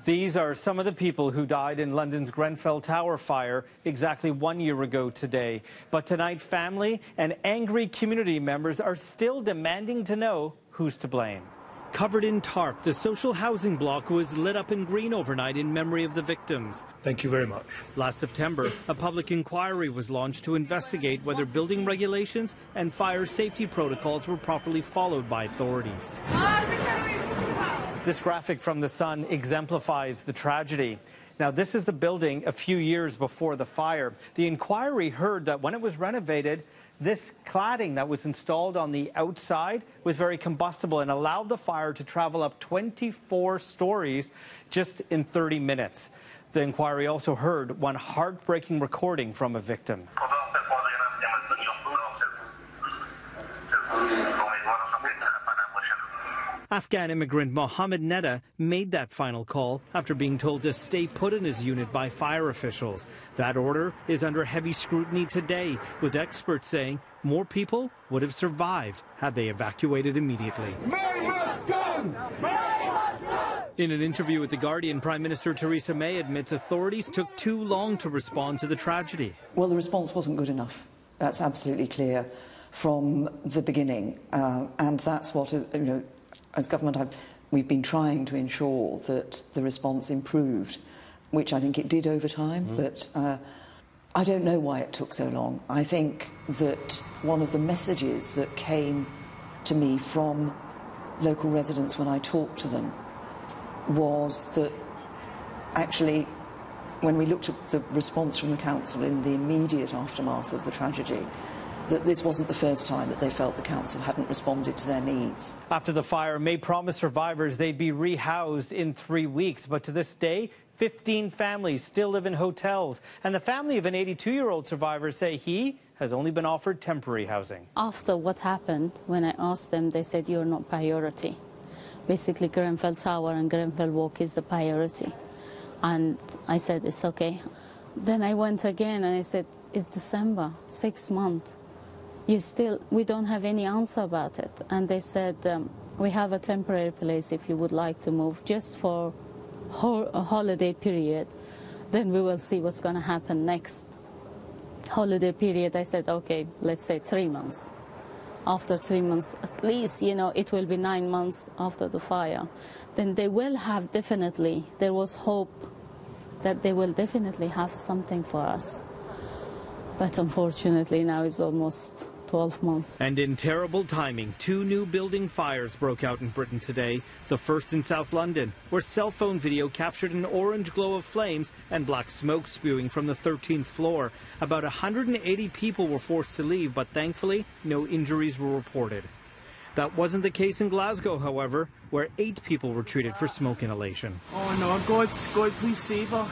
These are some of the people who died in London's Grenfell Tower fire exactly 1 year ago today. But tonight, family and angry community members are still demanding to know who's to blame. Covered in tarp, the social housing block was lit up in green overnight in memory of the victims. Thank you very much. Last September, a public inquiry was launched to investigate whether building regulations and fire safety protocols were properly followed by authorities. This graphic from The Sun exemplifies the tragedy. Now, this is the building a few years before the fire. The inquiry heard that when it was renovated, this cladding that was installed on the outside was very combustible and allowed the fire to travel up 24 stories just in 30 minutes. The inquiry also heard one heartbreaking recording from a victim. Afghan immigrant Mohammed Neda made that final call after being told to stay put in his unit by fire officials. That order is under heavy scrutiny today, with experts saying more people would have survived had they evacuated immediately. In an interview with The Guardian, Prime Minister Theresa May admits authorities took too long to respond to the tragedy. Well, the response wasn't good enough. That's absolutely clear from the beginning, and that's what, as government, we've been trying to ensure that the response improved, which I think it did over time, but I don't know why it took so long. I think that one of the messages that came to me from local residents when I talked to them was that actually, when we looked at the response from the council in the immediate aftermath of the tragedy, that this wasn't the first time that they felt the council hadn't responded to their needs. After the fire, May promised survivors they'd be rehoused in 3 weeks, but to this day, 15 families still live in hotels, and the family of an 82-year-old survivor say he has only been offered temporary housing. After what happened, when I asked them, they said you're not priority. Basically, Grenfell Tower and Grenfell Walk is the priority. And I said, it's okay. Then I went again and I said, it's December, 6 months. We don't have any answer about it. And they said, we have a temporary place if you would like to move, just for a holiday period. Then we will see what's going to happen next. Holiday period, I said, okay, let's say 3 months. After 3 months, at least, it will be 9 months after the fire. Then they will have definitely, there was hope that they will definitely have something for us. But unfortunately, now it's almost 12 months. And in terrible timing, 2 new building fires broke out in Britain today. The first in South London, where cell phone video captured an orange glow of flames and black smoke spewing from the 13th floor. About 180 people were forced to leave, but thankfully, no injuries were reported. That wasn't the case in Glasgow, however, where 8 people were treated for smoke inhalation. Oh no, God, please save her.